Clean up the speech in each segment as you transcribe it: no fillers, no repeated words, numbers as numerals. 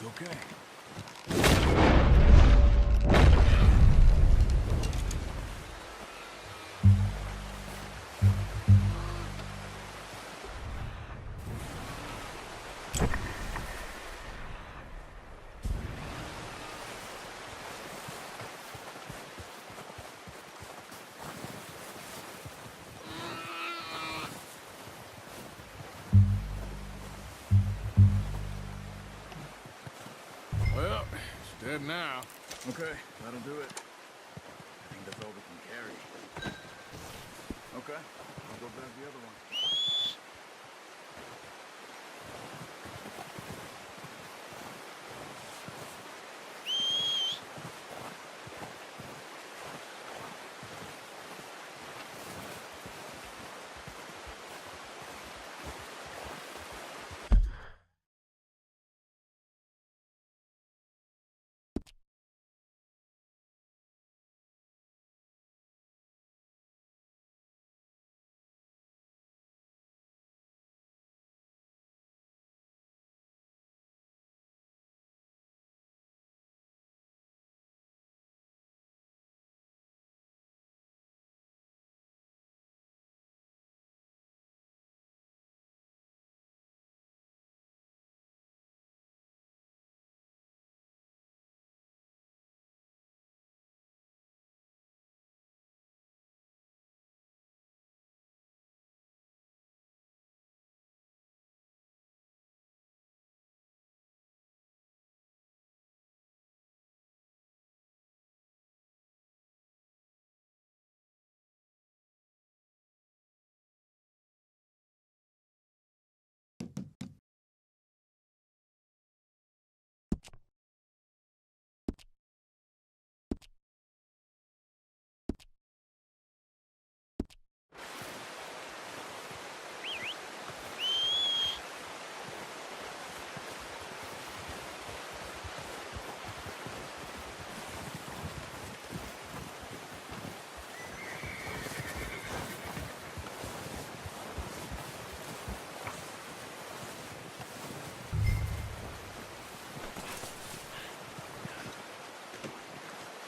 Okay. Well, it's dead now. Okay, that'll do it. I think that's all we can carry. Okay, I'll go grab the other one.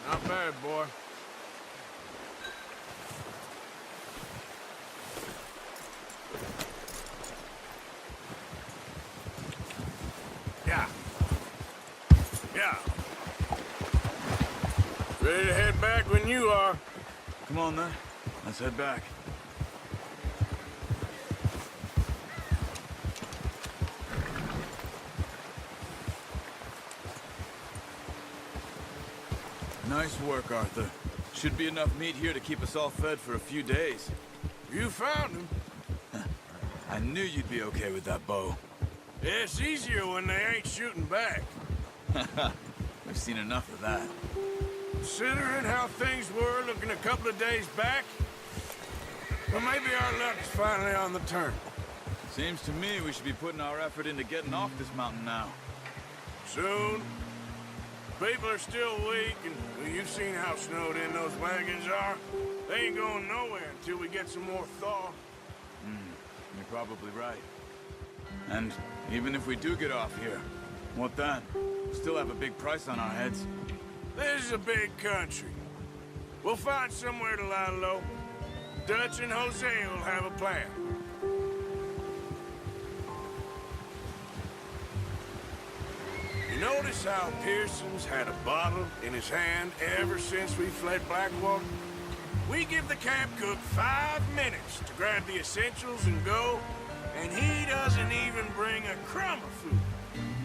Not bad, boy. Yeah. Yeah. Ready to head back when you are. Come on, then. Let's head back. Nice work, Arthur. Should be enough meat here to keep us all fed for a few days. You found him. I knew you'd be okay with that bow. It's easier when they ain't shooting back. We've seen enough of that. Considering how things were looking a couple of days back, well, maybe our luck's finally on the turn. Seems to me we should be putting our effort into getting off this mountain now. Soon. People are still weak, and well, you've seen how snowed in those wagons are. They ain't going nowhere until we get some more thaw. You're probably right. And even if we do get off here, what then? Still have a big price on our heads. This is a big country. We'll find somewhere to lie low. Dutch and Jose will have a plan. You notice how Pearson's had a bottle in his hand ever since we fled Blackwater? We give the camp cook 5 minutes to grab the essentials and go, and he doesn't even bring a crumb of food.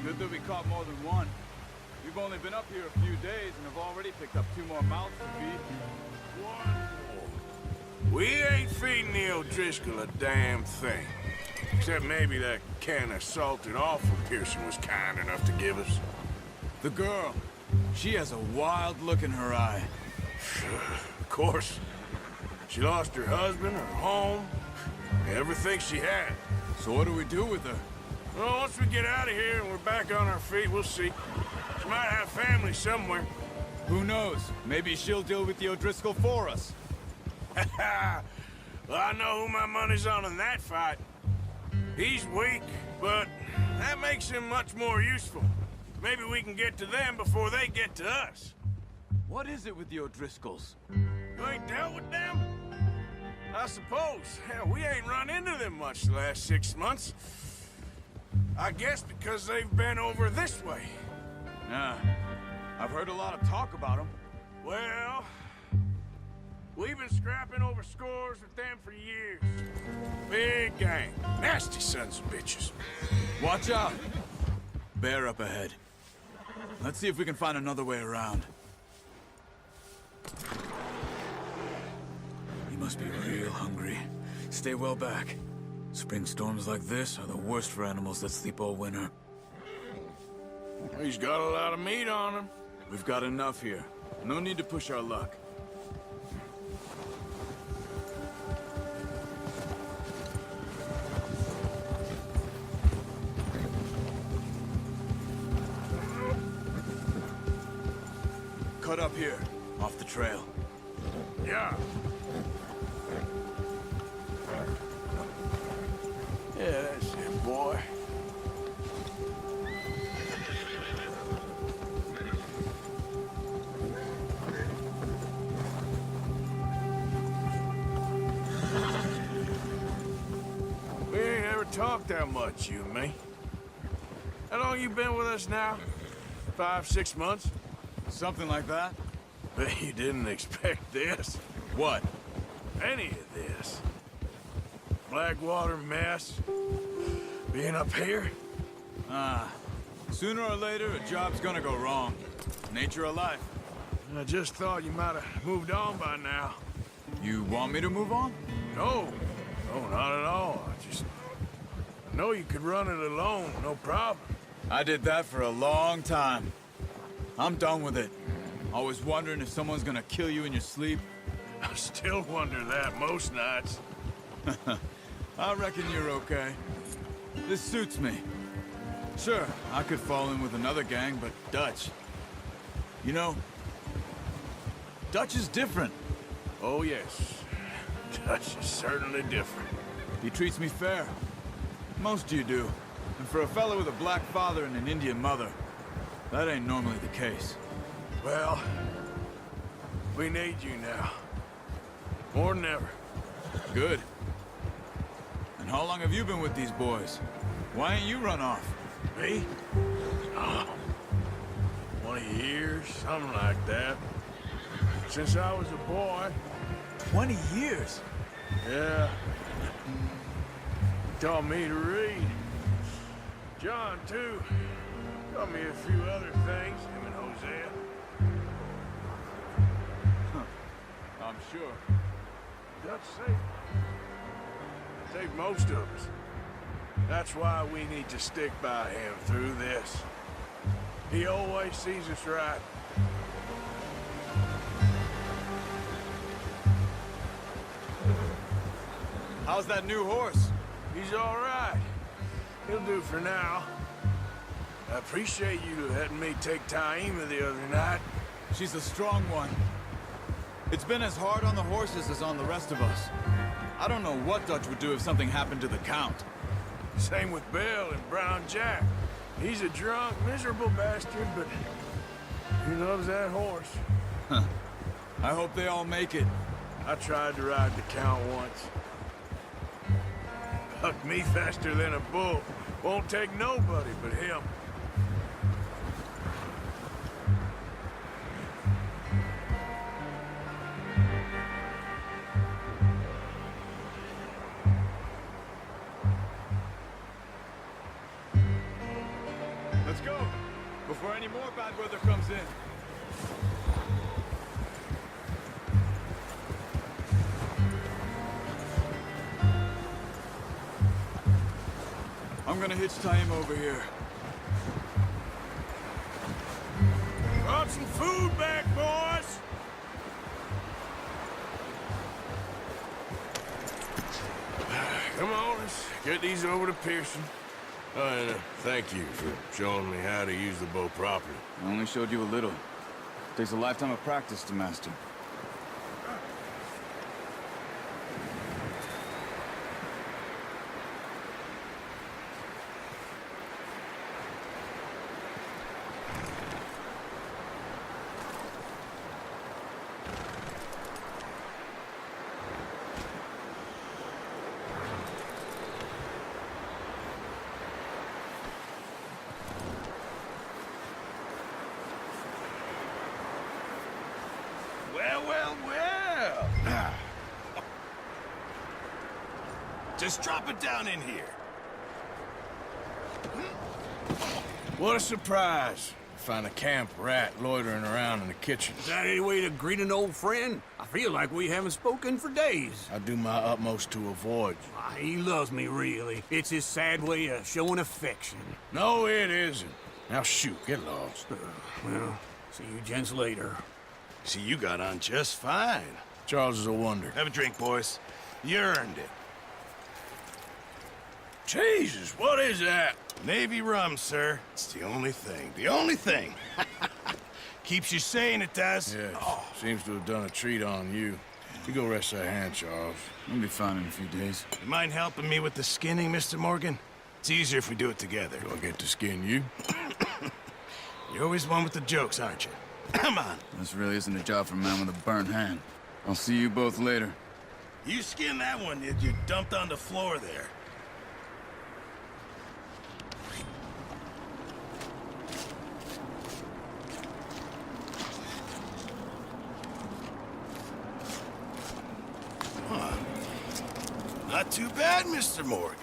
Good that we caught more than one. We've only been up here a few days and have already picked up 2 more mouths to feed. One more. We ain't feeding the O'Driscoll a damn thing. Except maybe that can of salted offal Pearson was kind enough to give us. The girl. She has a wild look in her eye. Of course. She lost her husband, her home, everything she had. So what do we do with her? Well, once we get out of here and we're back on our feet, we'll see. She might have family somewhere. Who knows? Maybe she'll deal with the O'Driscoll for us. Well, I know who my money's on in that fight. He's weak, but that makes him much more useful. Maybe we can get to them before they get to us. What is it with the O'Driscolls? You ain't dealt with them? I suppose. Hell, we ain't run into them much the last 6 months. I guess because they've been over this way. Yeah, I've heard a lot of talk about them. Well, we've been scrapping over scores with them for years. Big gang. Nasty sons of bitches. Watch out! Bear up ahead. Let's see if we can find another way around. He must be real hungry. Stay well back. Spring storms like this are the worst for animals that sleep all winter. He's got a lot of meat on him. We've got enough here. No need to push our luck. Cut up here, off the trail. Yeah. Yeah, that's it, boy. We ain't ever talked that much, you and me. How long you been with us now? 5, 6 months? Something like that? Bet you didn't expect this. What? Any of this. Blackwater mess. Being up here? Sooner or later, a job's gonna go wrong. Nature of life. I just thought you might have moved on by now. You want me to move on? No. No, not at all. I know you could run it alone, no problem. I did that for a long time. I'm done with it. Always wondering if someone's gonna kill you in your sleep. I still wonder that most nights. I reckon you're okay. This suits me. Sure, I could fall in with another gang, but Dutch... You know, Dutch is different. Oh, yes. Dutch is certainly different. He treats me fair. Most of you do. And for a fellow with a black father and an Indian mother, that ain't normally the case. Well, we need you now. More than ever. Good. And how long have you been with these boys? Why ain't you run off? Me? Oh, 20 years, something like that. Since I was a boy. 20 years? Yeah. He taught me to read. John, too. Taught me a few other things, him and Hosea. I'm sure. Dutch saved. Saved most of us. That's why we need to stick by him through this. He always sees us right. How's that new horse? He's all right. He'll do for now. I appreciate you letting me take Taima the other night. She's a strong one. It's been as hard on the horses as on the rest of us. I don't know what Dutch would do if something happened to the Count. Same with Bill and Brown Jack. He's a drunk, miserable bastard, but he loves that horse. Huh. I hope they all make it. I tried to ride the Count once. Bucked me faster than a bull. Won't take nobody but him. Let's go, before any more bad weather comes in. I'm gonna hitch Taima over here. Brought some food back, boys! Come on, let's get these over to Pearson. Oh, and thank you for showing me how to use the bow properly. I only showed you a little. Takes a lifetime of practice to master. Just drop it down in here. What a surprise. Find a camp rat loitering around in the kitchen. Is that any way to greet an old friend? I feel like we haven't spoken for days. I do my utmost to avoid you. He loves me, really. It's his sad way of showing affection. No, it isn't. Now shoot, get lost. Well, see you gents later. See, you got on just fine. Charles is a wonder. Have a drink, boys. You earned it. Jesus, what is that? Navy rum, sir. It's the only thing. The only thing. Keeps you sane, it does. Yes, seems to have done a treat on you. You go rest that hand, Charles. We'll be fine in a few days. You mind helping me with the skinning, Mr. Morgan? It's easier if we do it together. Do I get to skin you? You're always one with the jokes, aren't you? Come on. This really isn't a job for a man with a burnt hand. I'll see you both later. You skinned that one you dumped on the floor there. Not too bad, Mr. Morgan.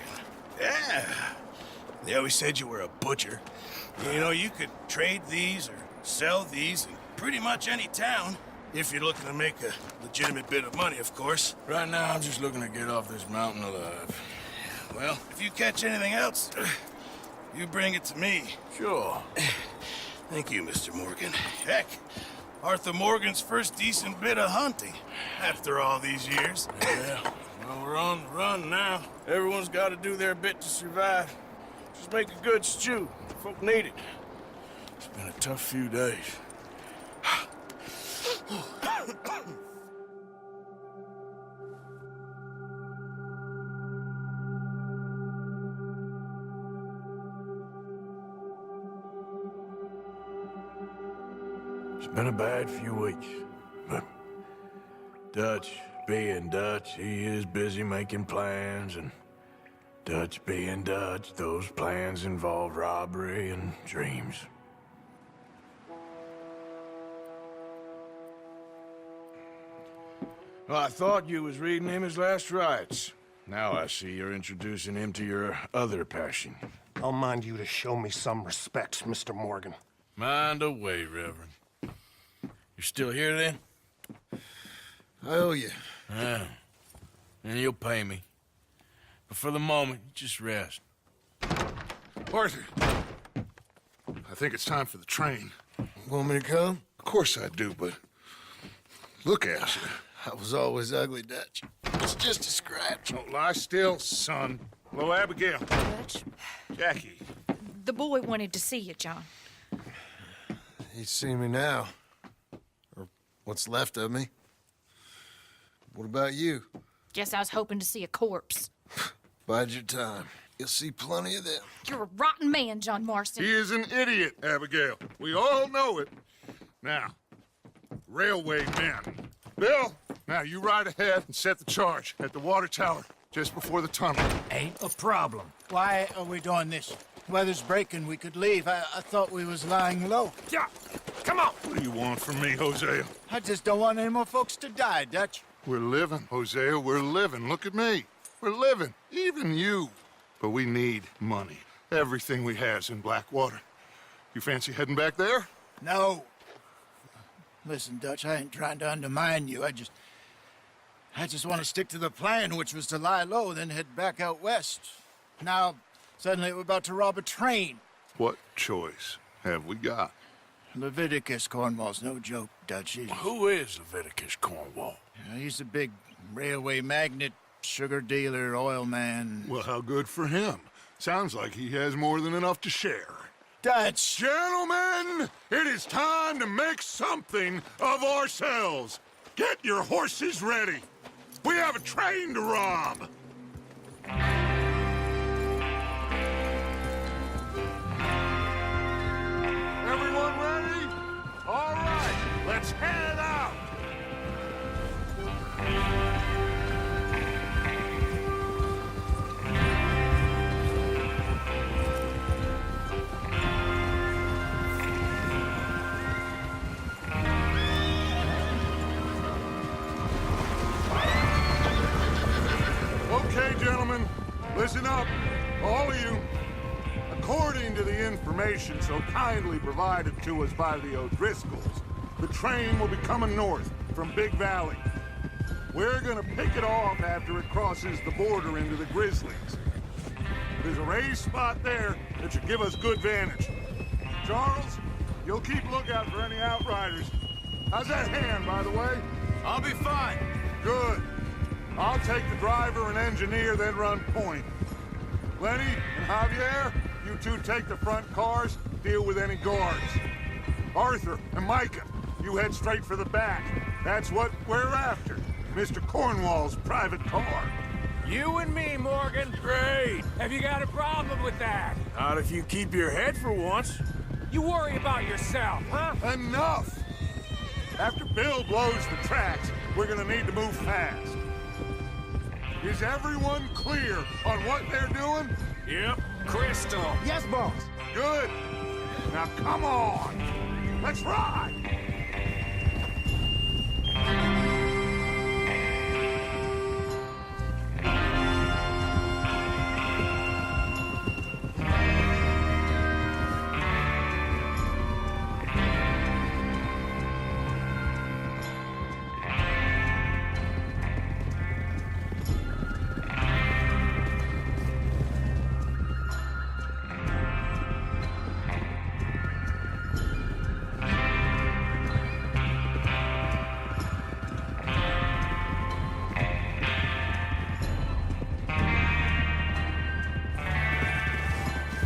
Yeah. They always said you were a butcher. You know, you could trade these or sell these in pretty much any town. If you're looking to make a legitimate bit of money, of course. Right now, I'm just looking to get off this mountain alive. Well, if you catch anything else, you bring it to me. Sure. Thank you, Mr. Morgan. Heck, Arthur Morgan's first decent bit of hunting after all these years. Yeah. Well, we're on the run now. Everyone's got to do their bit to survive. Just make a good stew. Folk need it. It's been a tough few days. It's been a bad few weeks, but Dutch being Dutch, he is busy making plans, and Dutch being Dutch, those plans involve robbery and dreams. Well, I thought you was reading him his last rites. Now I see you're introducing him to your other passion. I'll mind you to show me some respect, Mr. Morgan. Mind away, Reverend. You're still here, then? I owe you. Yeah. And you'll pay me. But for the moment, just rest. Arthur, I think it's time for the train. Want me to come? Of course I do, but look at you. I was always ugly, Dutch. It's just a scratch. Don't lie still, son. Hello, Abigail. Dutch, Jackie. the boy wanted to see you, John. He's seen me now. Or what's left of me. What about you? Guess I was hoping to see a corpse. Bide your time. You'll see plenty of them. You're a rotten man, John Marston. He is an idiot, Abigail. We all know it. Now, railway men. Bill, now you ride ahead and set the charge at the water tower just before the tunnel. Ain't a problem. Why are we doing this? Weather's breaking, we could leave. I thought we was lying low. Yeah, come on. What do you want from me, Hosea? I just don't want any more folks to die, Dutch. We're living, Hosea, we're living. Look at me. We're living, even you. But we need money. Everything we has in Blackwater. You fancy heading back there? No. Listen, Dutch, I ain't trying to undermine you. I just want to stick to the plan, which was to lie low, then head back out west. Now, suddenly we're about to rob a train. What choice have we got? Leviticus Cornwall's no joke, Dutch. Who is Leviticus Cornwall? He's a big railway magnate, sugar dealer, oil man. Well, how good for him. Sounds like he has more than enough to share. Dutch! Gentlemen, it is time to make something of ourselves. Get your horses ready. We have a train to rob. Everyone ready? All right, let's head out. gentlemen, listen up, all of you. According to the information so kindly provided to us by the O'Driscolls, the train will be coming north from Big Valley. We're gonna pick it off after it crosses the border into the Grizzlies. There's a raised spot there that should give us good vantage. Charles, you'll keep lookout for any outriders. How's that hand, by the way? I'll be fine. Good. I'll take the driver and engineer, then run point. Lenny and Javier, you two take the front cars, deal with any guards. Arthur and Micah, you head straight for the back. That's what we're after. Mr. Cornwall's private car. You and me, Morgan. Great. Have you got a problem with that? Not if you keep your head for once. You worry about yourself, huh? Enough! After Bill blows the tracks, we're gonna need to move fast. Is everyone clear on what they're doing? Yep. Crystal. Yes, boss. Good. Now come on. Let's ride.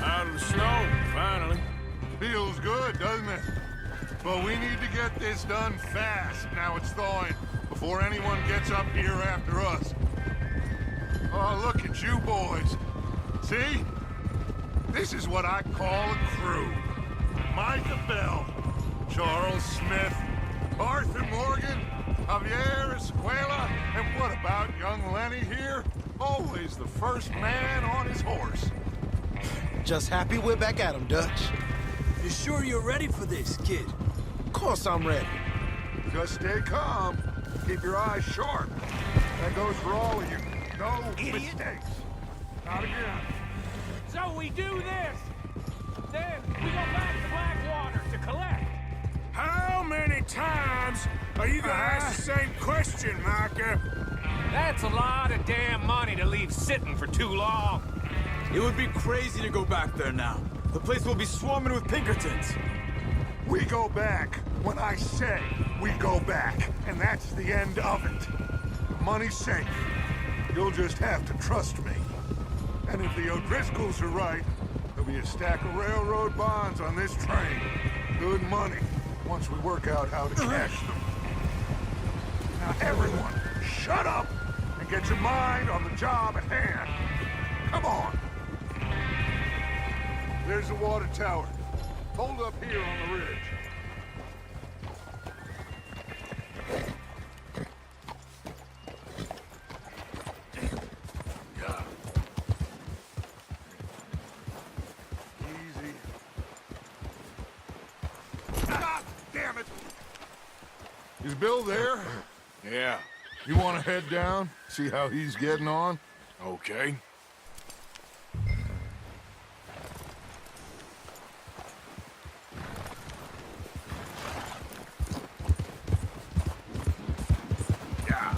Out of the snow, finally. Feels good, doesn't it? But we need to get this done fast, now it's thawing, before anyone gets up here after us. Oh, look at you boys. See? This is what I call a crew. Micah Bell, Charles Smith, Arthur Morgan, Javier Escuela, and what about young Lenny here? Always the first man on his horse. Just happy we're back at 'em, Dutch. You sure you're ready for this, kid? Of course I'm ready. Just stay calm. Keep your eyes sharp. That goes for all of you. No mistakes. Not again. So we do this. Then we go back to Blackwater to collect. How many times are you gonna ask the same question, Micah? That's a lot of damn money to leave sitting for too long. It would be crazy to go back there now. The place will be swarming with Pinkertons. We go back when I say we go back, and that's the end of it. Money's safe. You'll just have to trust me. And if the O'Driscolls are right, there'll be a stack of railroad bonds on this train. Good money, once we work out how to cash them. Now everyone, shut up and get your mind on the job at hand. Come on. There's the water tower. Hold up here on the ridge. Easy. God damn it! Is Bill there? Yeah. You want to head down? See how he's getting on? Okay. Yeah.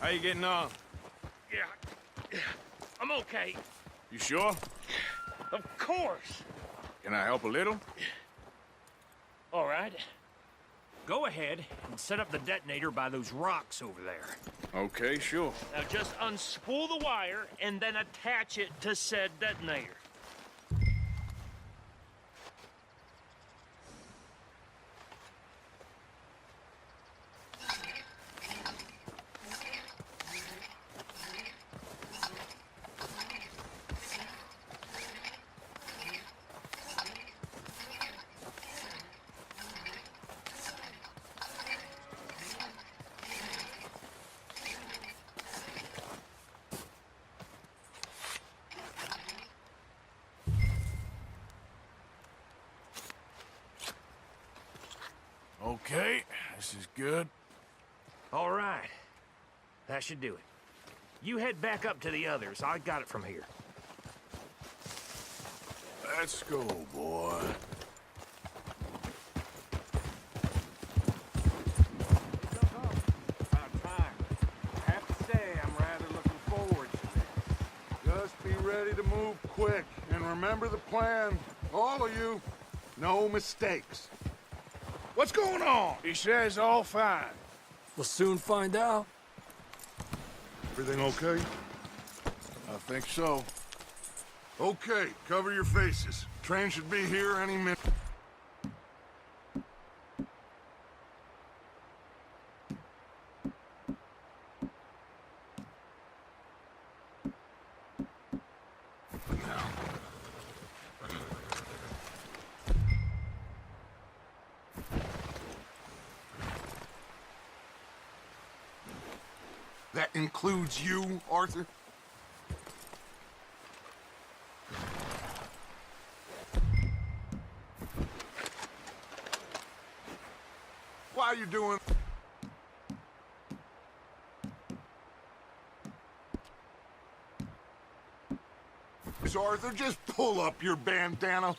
How you getting on? Yeah, I'm okay. You sure? Of course. Can I help a little? All right. Go ahead and set up the detonator by those rocks over there. Okay, sure. Now just unspool the wire and then attach it to said detonator. Okay, this is good. All right. That should do it. You head back up to the others. I got it from here. Let's go, boy. About time. I have to say, I'm rather looking forward to this. Just be ready to move quick, and remember the plan. All of you, no mistakes. What's going on? He says all fine. We'll soon find out. Everything okay? I think so. Okay, cover your faces. Train should be here any minute. That includes you, Arthur? Why are you doing... Arthur, just pull up your bandana.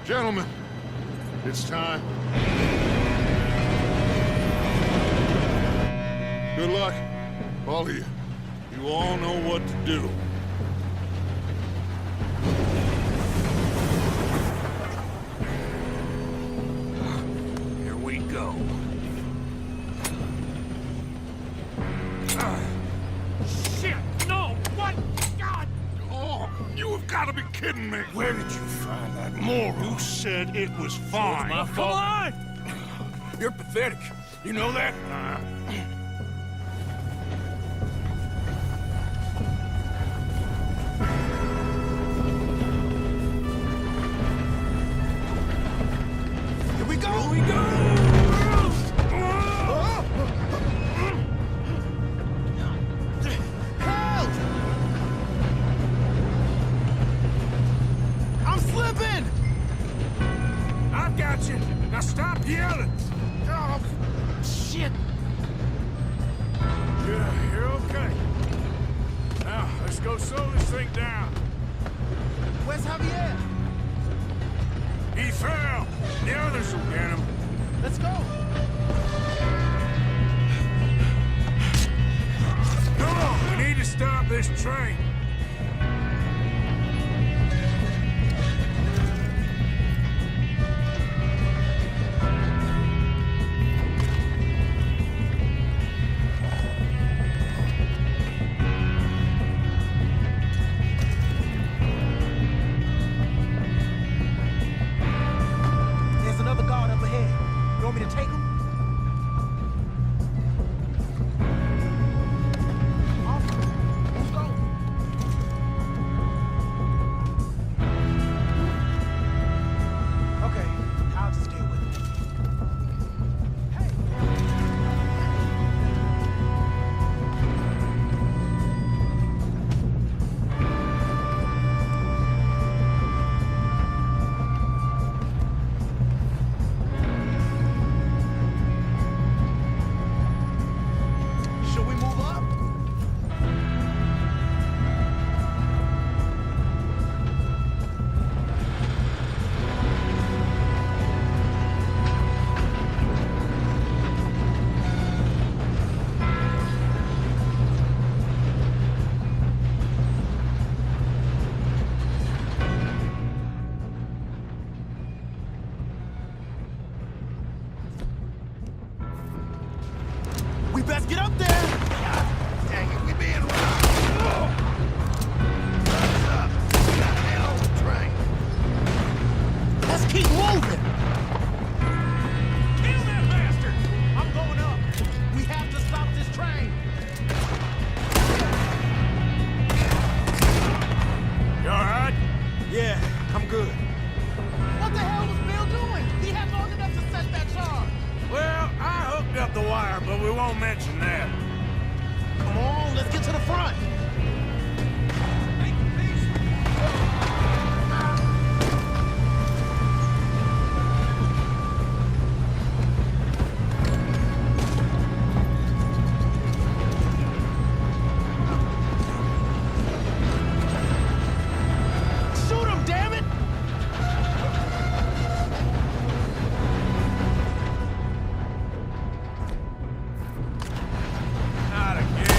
Gentlemen, it's time. Good luck, all of you. You all know what to do. Here we go. Shit! No! What? God! Oh, you have got to be kidding me. Where did you find that moron? You said it was fine. My fault. Come on! You're pathetic. You know that? Here we go! Here we go! Help! I'm slipping! I've got you. Now stop yelling. Oh, shit! You're okay. Now, let's go slow this thing down. Where's Javier? He fell. The others will get him. Let's go! Come on, we need to stop this train. There's another guard up ahead. You want me to take him? Let's go. Okay, I'll just deal with it. Should we move up? We best get up there! Dang it, we being robbed. What's up? Got an old train. Let's keep moving! Kill that bastard! I'm going up. We have to stop this train. You all right? Yeah, I'm good. What the hell was Bill doing? He had long enough to set that charge. Well, I hooked up won't mention that. Come on, let's get to the front. Shoot him, damn it! Not again.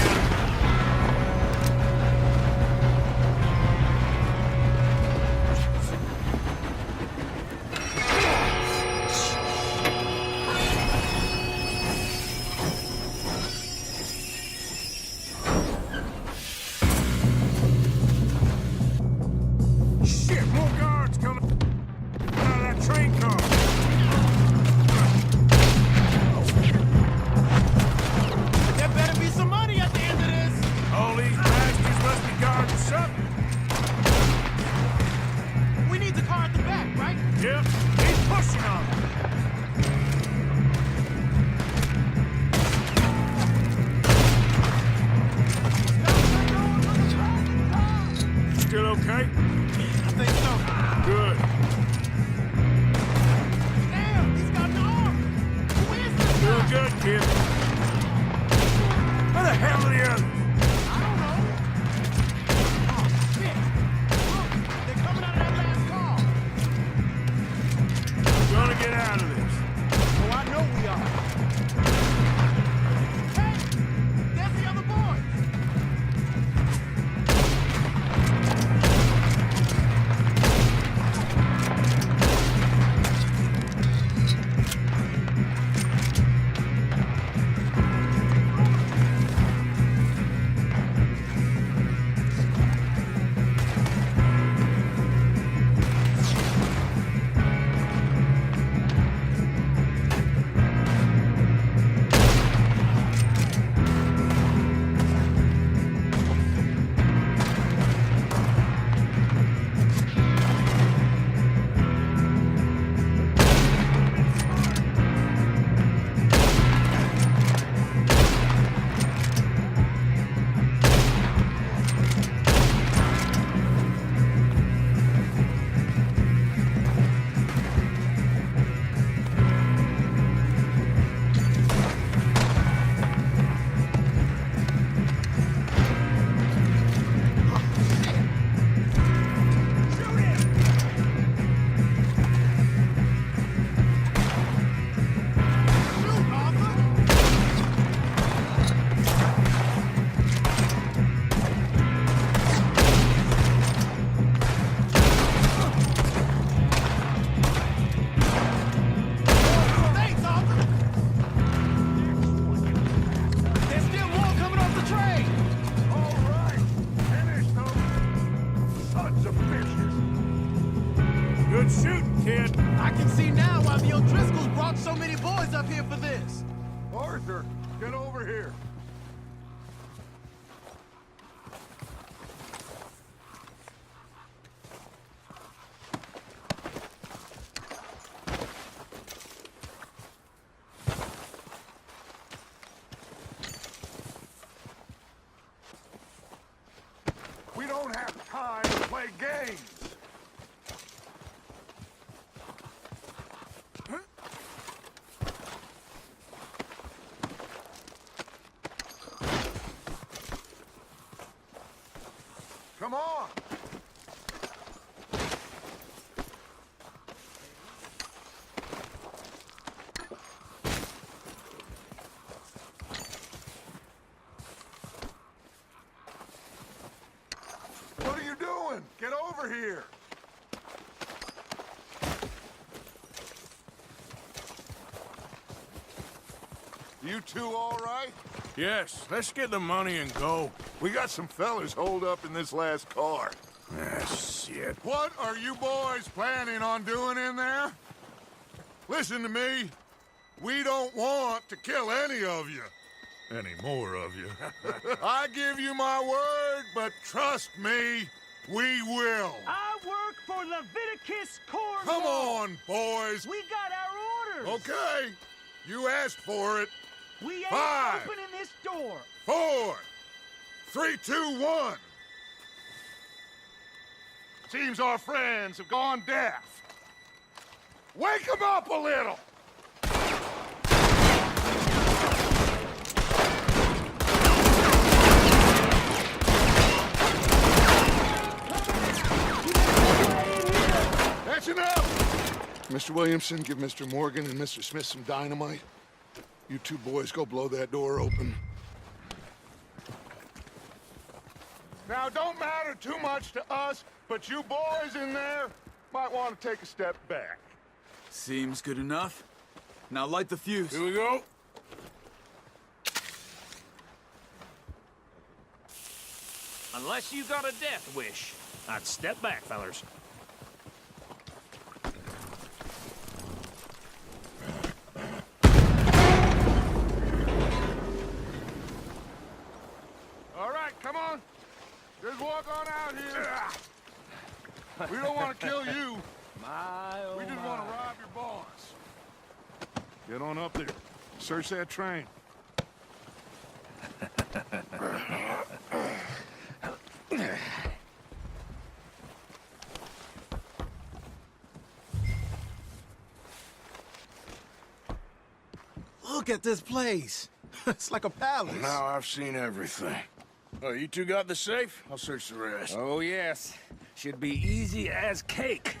Shit, more guards coming out of that train car. There better be some money at the end of this. All these bastards must be guarding something. We need the car at the back, right? Yep, he's pushing on it. Still okay? I think so. Good. Damn, he's got an arm. Who is this guy? Doing good, kid. Where the hell are the others? I don't know. Oh, shit. Look, they're coming out of that last car. We're gonna get out of this. Oh, I know we are. Hey, there's the other boys. Thanks, Arthur. There's still more coming off the train. All right, finish those sons of bitches. Good shooting, kid. I can see now why the O'Driscolls brought so many boys up here for this. Arthur, get over here. We don't have time to play games. Come on. What are you doing? Get over here. You two all right? Yes, let's get the money and go. We got some fellas holed up in this last car. Ah, shit. What are you boys planning on doing in there? Listen to me. We don't want to kill any of you. Any more of you. I give you my word, but trust me, we will. I work for Leviticus Corps. Come on, boys. We got our orders. Okay, you asked for it. We ain't 5, opening this door. 4, 3, 2, 1. Seems our friends have gone deaf. Wake them up a little! That's enough! Mr. Williamson, give Mr. Morgan and Mr. Smith some dynamite. You two boys go blow that door open. Now, don't matter too much to us, but you boys in there might want to take a step back. Seems good enough. Now light the fuse. Here we go. Unless you got a death wish, I'd step back, fellers. All right, come on. Just walk on out here. We don't want to kill you. We just want to rob your boss. Get on up there. Search that train. Look at this place. It's like a palace. Now I've seen everything. Oh, you two got the safe? I'll search the rest. Oh, yes. Should be easy as cake.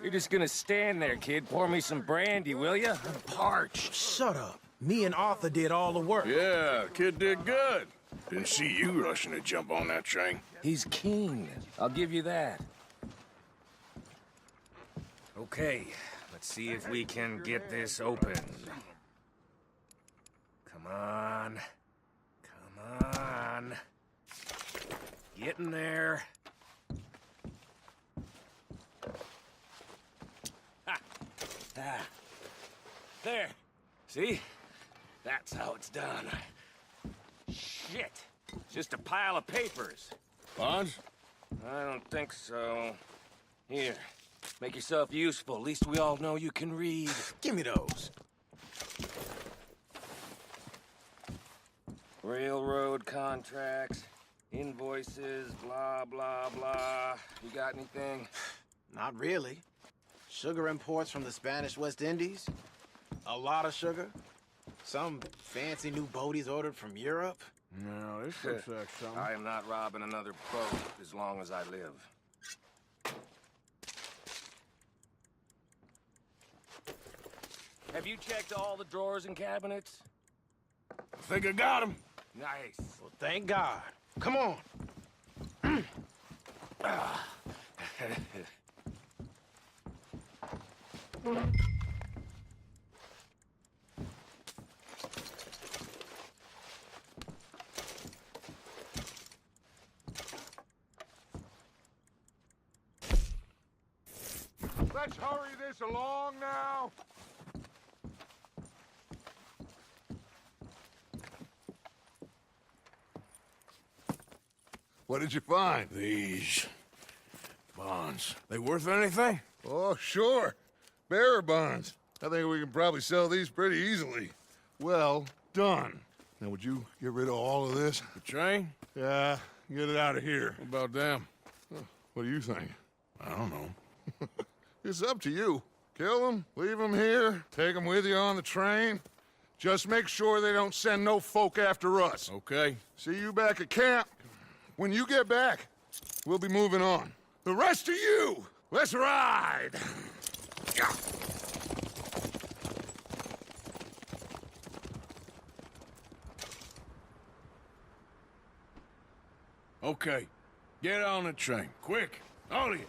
You're just gonna stand there, kid. Pour me some brandy, will ya? I'm parched. Shut up. Me and Arthur did all the work. Yeah, kid did good. Didn't see you rushing to jump on that train. He's keen. I'll give you that. Okay, let's see if we can get this open. Come on. Come on. Get in there. Ha! Ah. There. See? That's how it's done. Shit. Just a pile of papers. Bonds? I don't think so. Here. Make yourself useful. At least we all know you can read. Give me those. Railroad contracts, invoices, blah, blah, blah. You got anything? Not really. Sugar imports from the Spanish West Indies. A lot of sugar. Some fancy new boat he's ordered from Europe. No, this looks like something. I am not robbing another boat as long as I live. Have you checked all the drawers and cabinets? I think I got him. Nice. Well, thank God. Come on. Let's hurry this along now. What did you find? These bonds. They worth anything? Oh, sure. Bearer bonds. I think we can probably sell these pretty easily. Well done. Now, would you get rid of all of this? The train? Yeah, get it out of here. What about them? What do you think? I don't know. It's up to you. Kill them, leave them here, take them with you on the train. Just make sure they don't send no folk after us. Okay. See you back at camp. When you get back, we'll be moving on. The rest of you, let's ride! Yeah. Okay. Get on the train. Quick. All of you.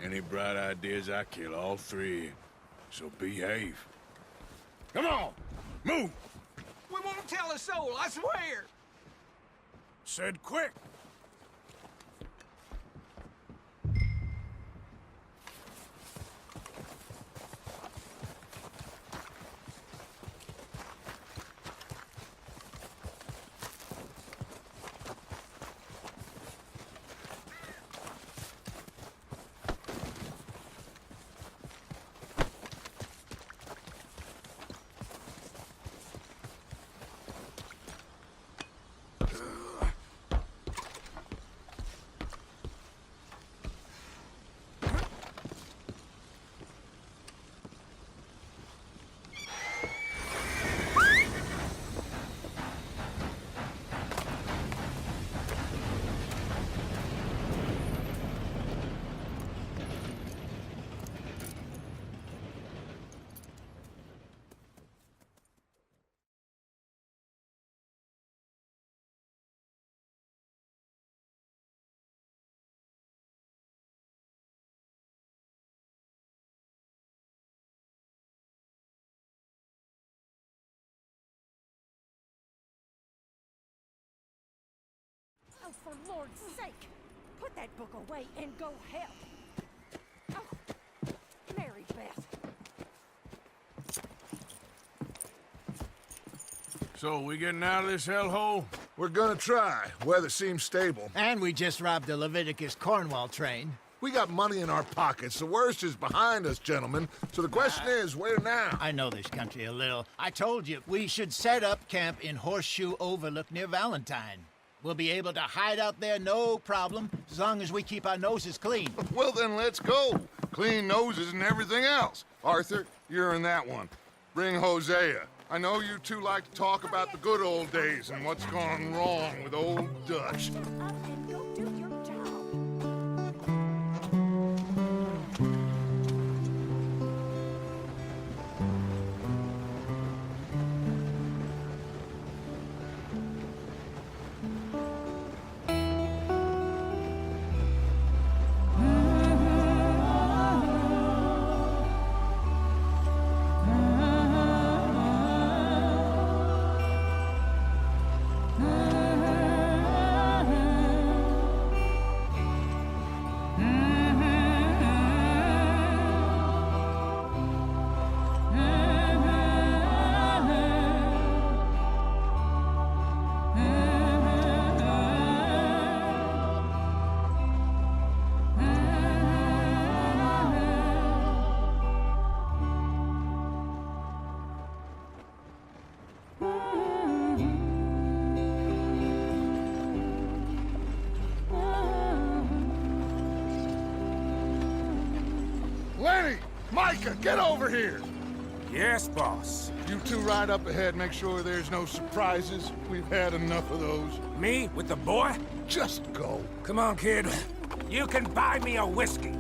Any bright ideas, I kill all three of you. So behave. Come on! Move! We won't tell a soul, I swear. Said quick! Lord's sake! Put that book away and go help! Oh, Mary Beth. So, we getting out of this hellhole? We're gonna try. Weather seems stable. And we just robbed the Leviticus Cornwall train. We got money in our pockets. The worst is behind us, gentlemen. So the question is, where now? I know this country a little. I told you, we should set up camp in Horseshoe Overlook near Valentine. We'll be able to hide out there, no problem, as long as we keep our noses clean. Well, then let's go. Clean noses and everything else. Arthur, you're in that one. Bring Hosea. I know you two like to talk about the good old days and what's gone wrong with old Dutch. Shut up and go do your job. Lenny! Micah, get over here! Yes, boss. You two ride up ahead, make sure there's no surprises. We've had enough of those. Me with the boy? Just go. Come on, kid. You can buy me a whiskey.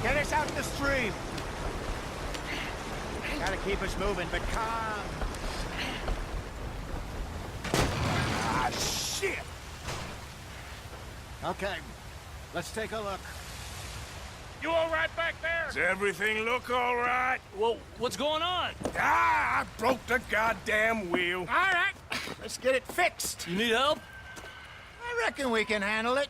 Get us out in the stream. Gotta keep us moving, but calm. Ah, shit! Okay, let's take a look. You all right back there? Does everything look all right? Well, what's going on? Ah, I broke the goddamn wheel. All right, let's get it fixed. You need help? I reckon we can handle it.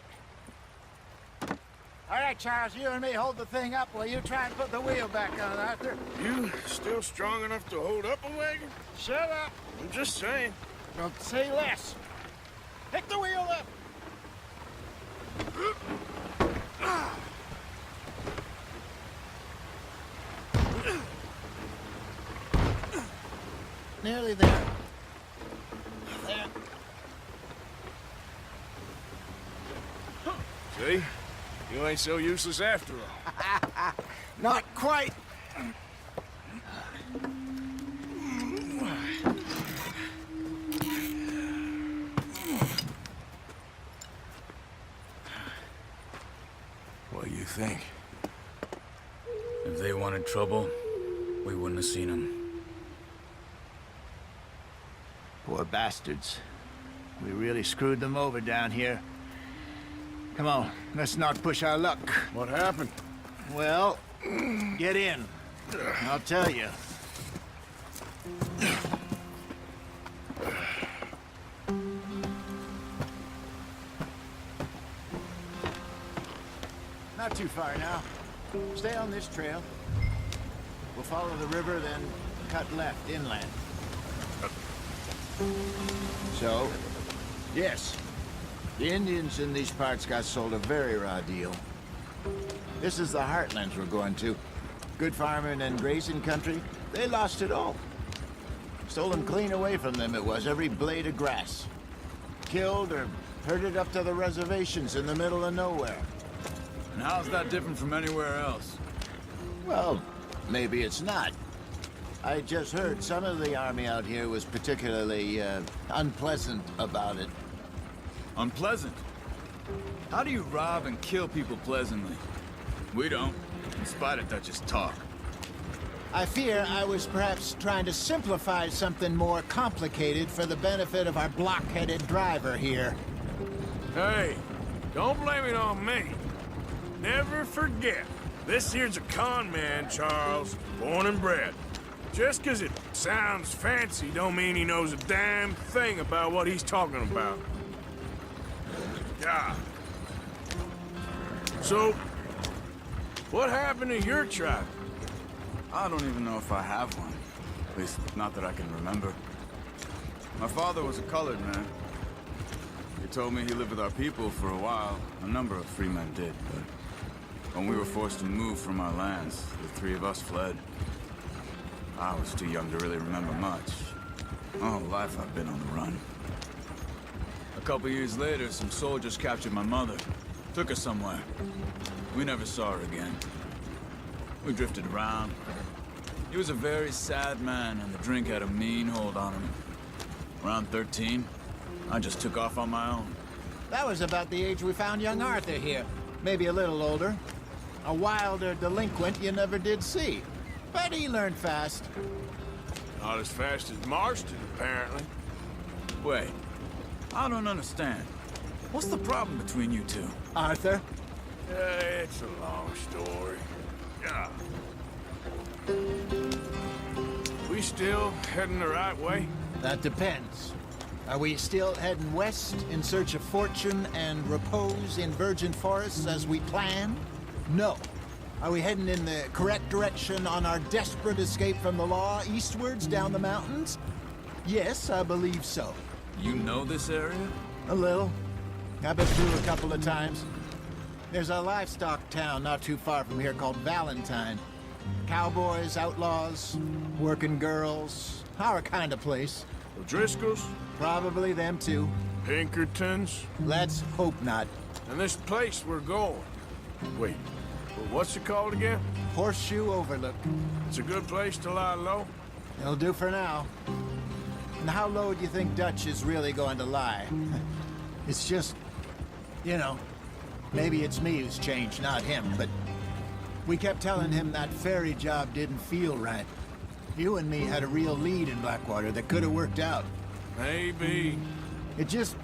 All right, Charles, you and me hold the thing up while you try and put the wheel back on, Arthur. You still strong enough to hold up a wagon? Shut up. I'm just saying. Don't say less. Pick the wheel up. Nearly there. There. See? You ain't so useless after all. Not quite. What do you think? If they wanted trouble, we wouldn't have seen them. Poor bastards. We really screwed them over down here. Come on, let's not push our luck. What happened? Well, get in. I'll tell you. Not too far now. Stay on this trail. We'll follow the river, then cut left inland. So, yes, the Indians in these parts got sold a very raw deal. This is the heartlands we're going to. Good farming and grazing country, they lost it all. Stolen clean away from them it was, every blade of grass. Killed or herded up to the reservations in the middle of nowhere. And how's that different from anywhere else? Well, maybe it's not. I just heard some of the army out here was particularly unpleasant about it. Unpleasant? How do you rob and kill people pleasantly? We don't, in spite of Dutch's talk. I fear I was perhaps trying to simplify something more complicated for the benefit of our block-headed driver here. Hey, don't blame it on me. Never forget, this here's a con man, Charles, born and bred. Just 'cause it sounds fancy don't mean he knows a damn thing about what he's talking about. Yeah. So, what happened to your tribe? I don't even know if I have one. At least, not that I can remember. My father was a colored man. He told me he lived with our people for a while. A number of free men did, but when we were forced to move from our lands, the three of us fled. I was too young to really remember much. My whole life I've been on the run. A couple years later, some soldiers captured my mother. Took her somewhere. We never saw her again. We drifted around. He was a very sad man, and the drink had a mean hold on him. Around 13, I just took off on my own. That was about the age we found young Arthur here. Maybe a little older. A wilder delinquent you never did see. But he learned fast. Not as fast as Marston, apparently. Wait, I don't understand. What's the problem between you two? Arthur? It's a long story. Yeah. We still heading the right way? That depends. Are we still heading west in search of fortune and repose in virgin forests as we planned? No. Are we heading in the correct direction on our desperate escape from the law eastwards down the mountains? Yes, I believe so. You know this area? A little. I've been through a couple of times. There's a livestock town not too far from here called Valentine. Cowboys, outlaws, working girls, our kind of place. O'Driscoll's? Probably them too. Pinkertons? Let's hope not. And this place we're going. Wait, what's it called again? Horseshoe Overlook. It's a good place to lie low? It'll do for now. And how low do you think Dutch is really going to lie? It's just, you know, maybe it's me who's changed, not him, but we kept telling him that ferry job didn't feel right. You and me had a real lead in Blackwater that could have worked out. Maybe. It just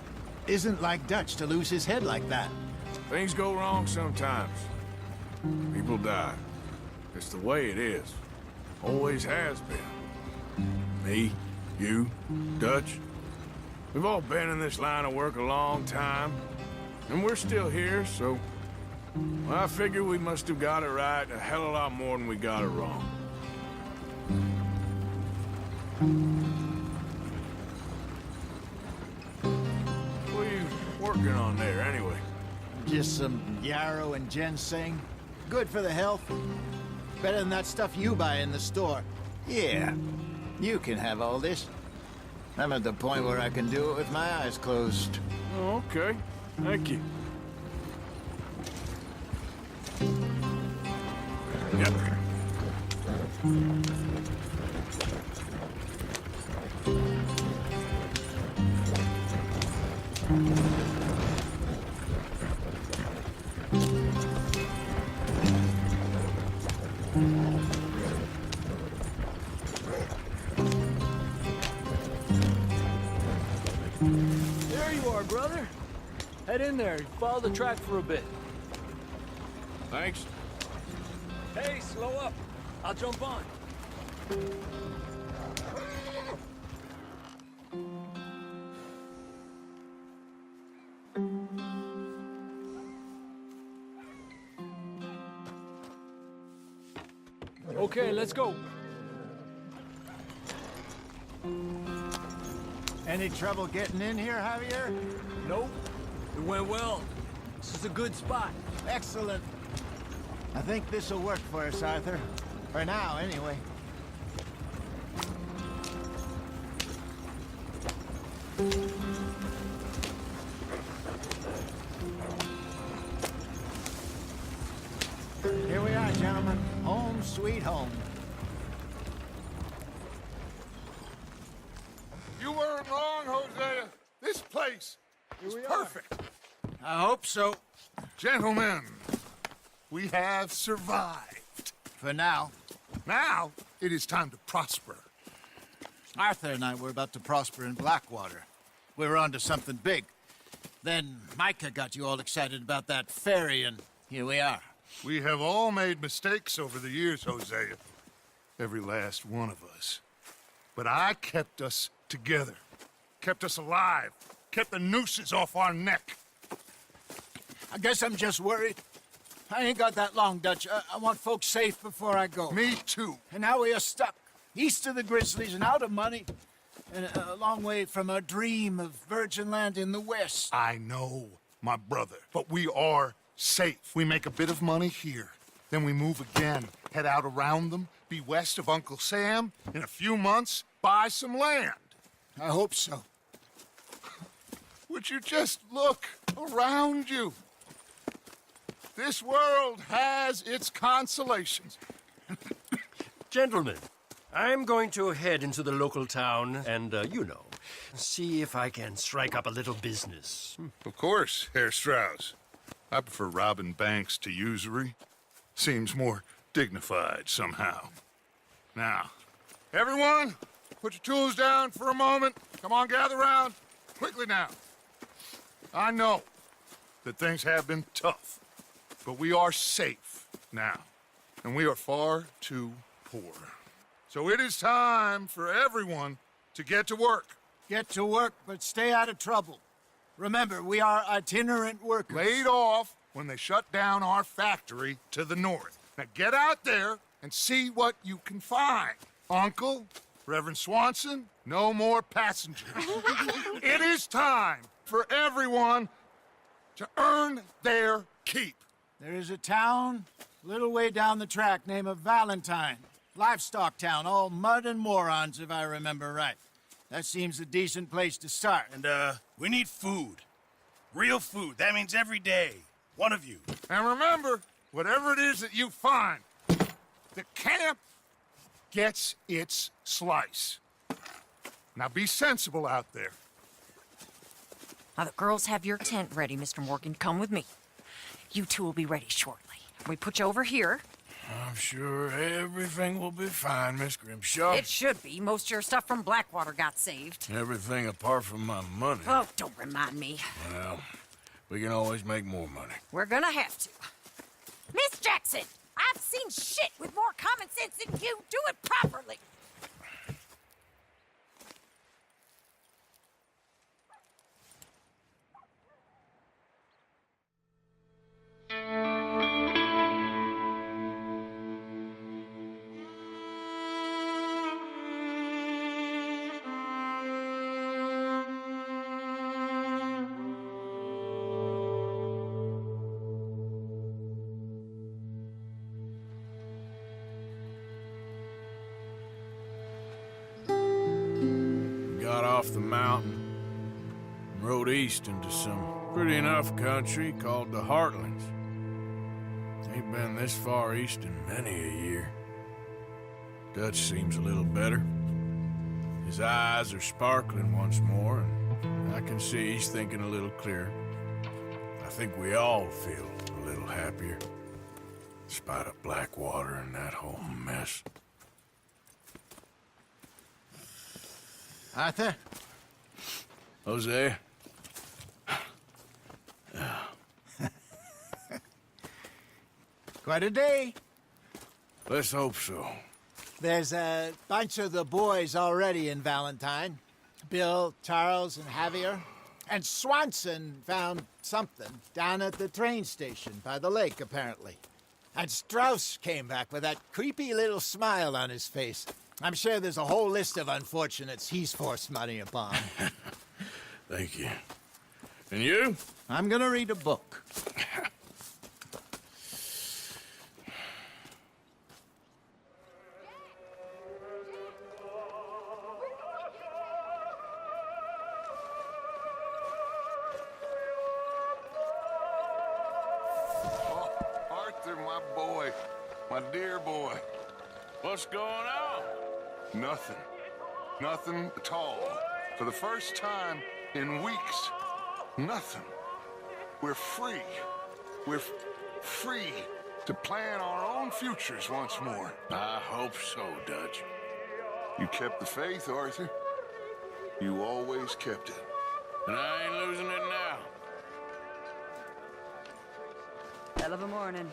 isn't like Dutch to lose his head like that. Things go wrong sometimes. People die. It's the way it is. Always has been. Me, you, Dutch. We've all been in this line of work a long time. And we're still here, so... well, I figure we must have got it right a hell of a lot more than we got it wrong. What are you working on there, anyway? Just some yarrow and ginseng. Good for the health. Better than that stuff you buy in the store. Yeah, you can have all this. I'm at the point where I can do it with my eyes closed. Oh, okay. Thank you. Yep. There you are, brother. Head in there and follow the track for a bit. Thanks. Hey, slow up. I'll jump on. Okay, let's go. Any trouble getting in here, Javier? Nope. It went well. This is a good spot. Excellent. I think this'll work for us, Arthur. For now, anyway. Home sweet home. You weren't wrong, Hosea. This place is perfect. I hope so. Gentlemen, we have survived. For now. Now, it is time to prosper. Arthur and I were about to prosper in Blackwater. We were onto something big. Then Micah got you all excited about that ferry, and here we are. We have all made mistakes over the years, Hosea. Every last one of us. But I kept us together. Kept us alive. Kept the nooses off our neck. I guess I'm just worried. I ain't got that long, Dutch. I want folks safe before I go. Me too. And now we are stuck. East of the Grizzlies and out of money. And a long way from our dream of virgin land in the west. I know, my brother. But we are safe. We make a bit of money here. Then we move again. Head out around them. Be west of Uncle Sam. In a few months, buy some land. I hope so. Would you just look around you? This world has its consolations. Gentlemen, I'm going to head into the local town and, see if I can strike up a little business. Of course, Herr Strauss. I prefer robbing banks to usury. Seems more dignified somehow. Now, everyone, put your tools down for a moment. Come on, gather round. Quickly now. I know that things have been tough, but we are safe now, and we are far too poor. So it is time for everyone to get to work. Get to work, but stay out of trouble. Remember, we are itinerant workers. Laid off when they shut down our factory to the north. Now get out there and see what you can find. Uncle, Reverend Swanson, no more passengers. It is time for everyone to earn their keep. There is a town a little way down the track named Valentine. Livestock town, all mud and morons, if I remember right. That seems a decent place to start. And, we need food. Real food. That means every day. One of you. And remember, whatever it is that you find, the camp gets its slice. Now be sensible out there. Now, the girls have your tent ready, Mr. Morgan. Come with me. You two will be ready shortly. We put you over here. I'm sure everything will be fine, Miss Grimshaw. It should be. Most of your stuff from Blackwater got saved. Everything apart from my money. Oh, don't remind me. Well, we can always make more money. We're gonna have to. Miss Jackson, I've seen shit with more common sense than you. Do it properly. Got off the mountain and rode east into some pretty enough country called the Heartlands. Ain't been this far east in many a year. Dutch seems a little better. His eyes are sparkling once more, and I can see he's thinking a little clearer. I think we all feel a little happier, in spite of Blackwater and that whole mess. Arthur? Jose? Quite a day. Let's hope so. There's a bunch of the boys already in Valentine. Bill, Charles, and Javier. And Swanson found something down at the train station by the lake, apparently. And Strauss came back with that creepy little smile on his face. I'm sure there's a whole list of unfortunates he's forced money upon. Thank you. And you? I'm gonna read a book. Oh, Arthur, my boy. My My dear boy. What's going on? Nothing. Nothing at all. For the first time in weeks. Nothing. We're free. We're free to plan our own futures once more. I hope so, Dutch. You kept the faith, Arthur. You always kept it. And I ain't losing it now. Hell of a morning.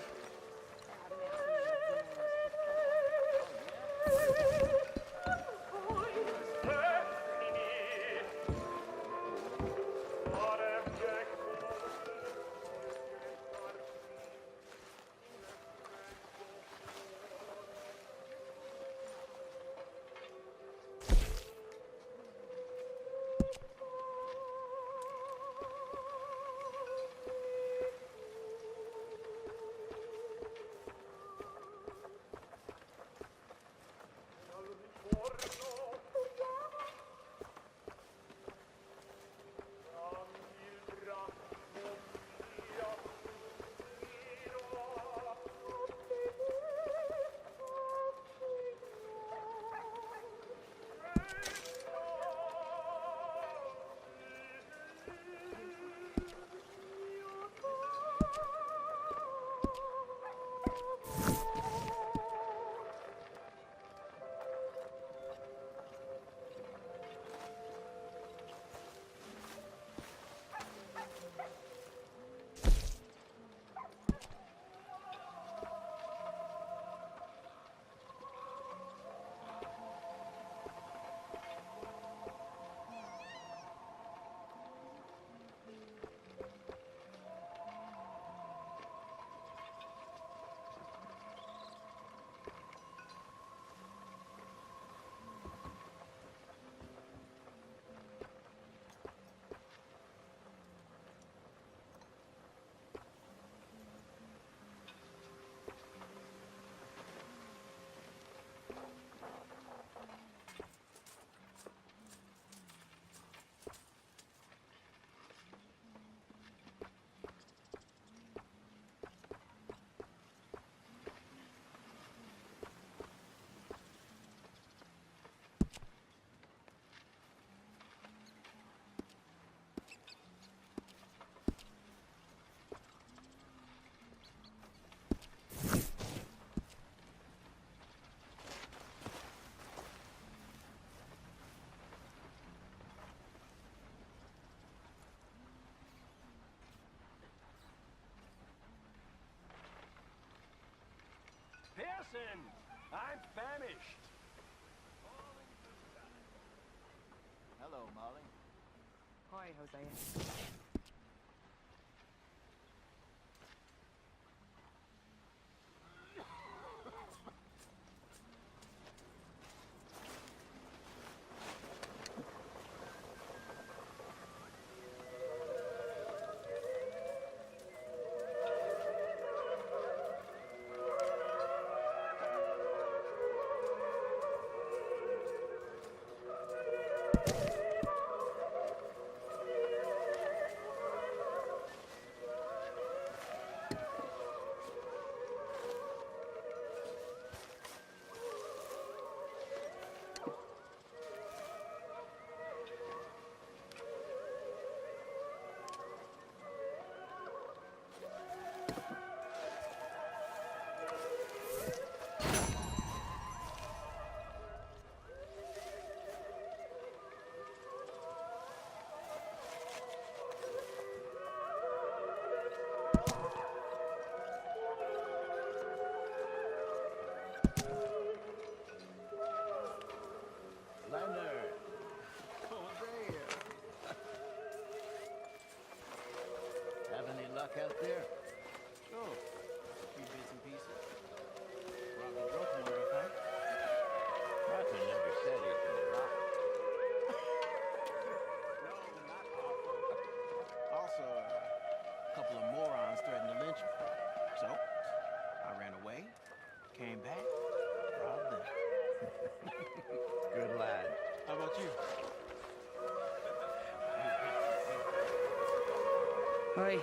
Pearson, I'm famished. Hello, Molly. Hi, Hosea. Leonard. Hosea. Have any luck out there? Sure. A few bits and pieces. Robbed a broken one, I think. Martha never said he'd been robbed. No, not awful. Also, a couple of morons threatened to lynch him. So, I ran away, came back, robbed them. Good lad. How about you? Oi,